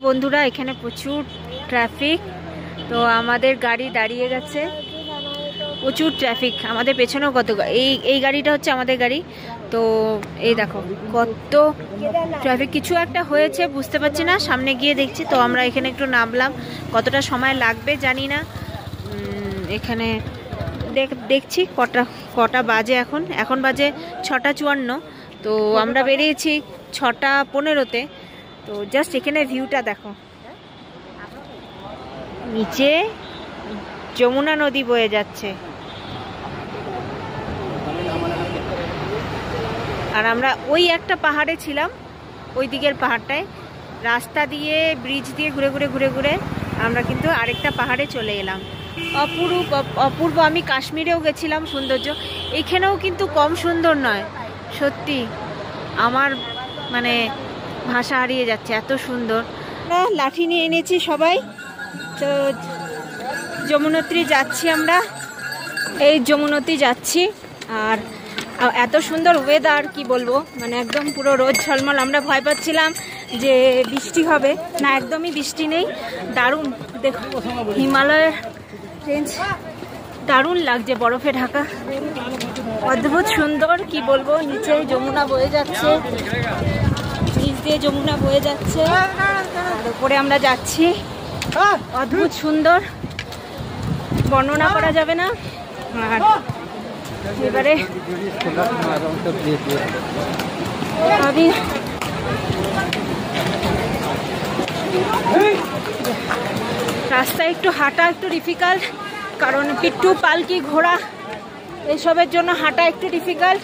বন্ধুরা এখানে প্রচুর ট্রাফিক, তো আমাদের গাড়ি দাঁড়িয়ে গেছে, প্রচুর ট্রাফিক। আমাদের পেছনেও কত, এই গাড়িটা হচ্ছে আমাদের গাড়ি। তো এই দেখো কত ট্রাফিক, কিছু একটা হয়েছে বুঝতে পারছি না, সামনে গিয়ে দেখছি। তো আমরা এখানে একটু নামলাম, কতটা সময় লাগবে জানি না। এখানে দেখছি কটা বাজে, এখন বাজে 6:54। তো আমরা বেরিয়েছি 6:15-তে। তো জাস্ট এখানে ভিউটা দেখো, নিচে যমুনা নদী বয়ে যাচ্ছে, আর আমরা ওই একটা পাহাড়ে ছিলাম, ওই দিকের পাহাড়টায় রাস্তা দিয়ে ব্রিজ দিয়ে ঘুরে ঘুরে আমরা কিন্তু আরেকটা পাহাড়ে চলে এলাম। অপূর্ব। আমি কাশ্মীরেও গেছিলাম, সৌন্দর্য এখানেও কিন্তু কম সুন্দর নয়, সত্যি আমার মানে ভাষা হারিয়ে যাচ্ছে, এত সুন্দর। লাঠি নিয়ে এনেছি সবাই, তো যমুনোত্রী যাচ্ছি আমরা, এই যমুনোত্রী যাচ্ছি। আর এত সুন্দর ওয়েদার, কি বলবো, মানে একদম পুরো রোদ ঝলমল। আমরা ভয় পাচ্ছিলাম যে বৃষ্টি হবে, না একদমই বৃষ্টি নেই, দারুণ। দেখো হিমালয়ের রেঞ্জ, দারুণ লাগছে, বরফে ঢাকা, অদ্ভুত সুন্দর, কি বলবো। নিচে যমুনা বয়ে যাচ্ছে, নিচ দিয়ে যমুনা বয়ে যাচ্ছে, আর উপরে আমরা যাচ্ছি, অদ্ভুত সুন্দর, বর্ণনা করা যাবে না। আর এবারে আমি রাস্তায় একটু হাঁটা একটু ডিফিকাল্ট, কারণ পিট্টু পালকি ঘোড়া এসবের জন্য হাঁটা একটু ডিফিকাল্ট।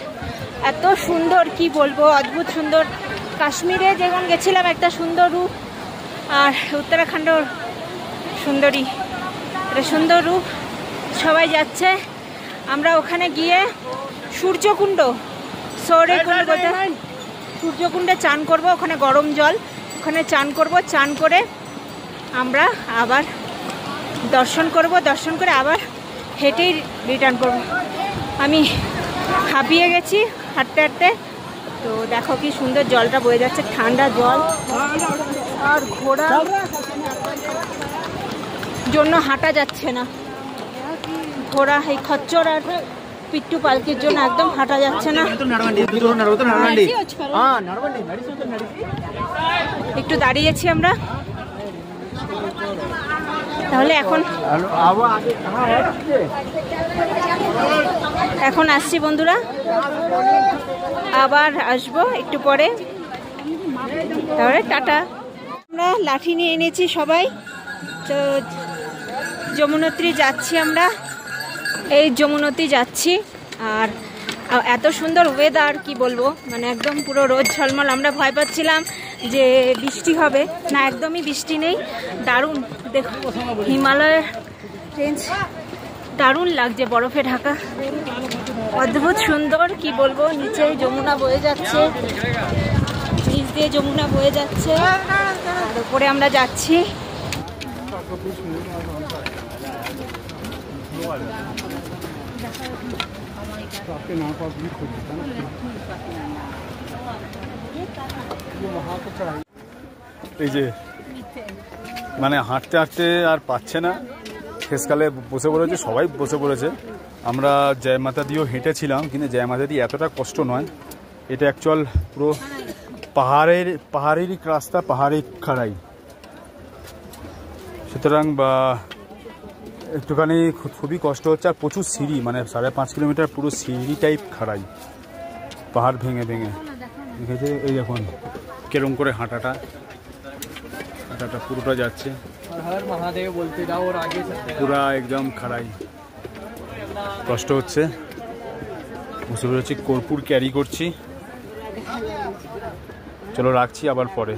এত সুন্দর, কি বলবো, অদ্ভুত সুন্দর। কাশ্মীরে যখন গেছিলাম একটা সুন্দর রূপ, আর উত্তরাখণ্ডের সুন্দরী, এটা সুন্দর রূপ। সবাই যাচ্ছে, আমরা ওখানে গিয়ে সূর্যকুণ্ড, সৌরকুণ্ড বলতে হয়, সূর্যকুণ্ডে চান করব, ওখানে গরম জল, ওখানে চান করব, চান করে আমরা আবার দর্শন করব, দর্শন করে আবার হেঁটেই রিটার্ন করব। আমি হাঁপিয়ে গেছি হাঁটতে হাঁটতে। তো দেখো কি সুন্দর জলটা বয়ে যাচ্ছে, ঠান্ডা জল, আর ঘোড়ার জন্য হাঁটা যাচ্ছে না, ঘোড়া এই খচ্চর আর পিট্টু পালকির জন্য একদম হাঁটা যাচ্ছে না। একটু দাঁড়িয়েছি আমরা, তাহলে এখন আসছি বন্ধুরা, আবার আসবো একটু পরে, তাহলে টাটা। আমরা লাঠি নিয়ে এনেছি সবাই, তো যমুনোত্রী যাচ্ছি আমরা, এই যমুনোত্রী যাচ্ছি। আর এত সুন্দর ওয়েদার, কি বলবো, মানে একদম পুরো রোদ ঝলমল। আমরা ভয় পাচ্ছিলাম যে বৃষ্টি হবে, না একদমই বৃষ্টি নেই, দারুণ। দেখো হিমালয়ের রেঞ্জ, দারুণ লাগছে, বরফে ঢাকা, অদ্ভুত সুন্দর, কি বলবো। নিচে যমুনা বয়ে যাচ্ছে, নিচ দিয়ে যমুনা বয়ে যাচ্ছে, আর উপরে আমরা যাচ্ছি। এই যে মানে হাঁটতে হাঁটতে আর পাচ্ছে না, শেষকালে বসে পড়েছে, সবাই বসে পড়েছে। আমরা জয়মাতা দিয়েও হেঁটেছিলাম, কিন্তু জয়মাতা দিয়ে এতটা কষ্ট নয়, এটা অ্যাকচুয়াল পুরো পাহাড়েরই রাস্তা, পাহাড়ি খাড়াই, সুতরাং বা একটুখানি খুবই কষ্ট হচ্ছে। আর প্রচুর সিঁড়ি, মানে 5.5 কিলোমিটার পুরো সিঁড়ি টাইপ খাড়াই, পাহাড় ভেঙে ভেঙে দেখেছে। এই দেখুন কেরম করে হাঁটাটা পুরোটা যাচ্ছে, পুরা একদম খাড়াই, কষ্ট হচ্ছে। বুঝতে পেরেছি, কর্পূর ক্যারি করছি। চলো রাখছি, আবার পরে।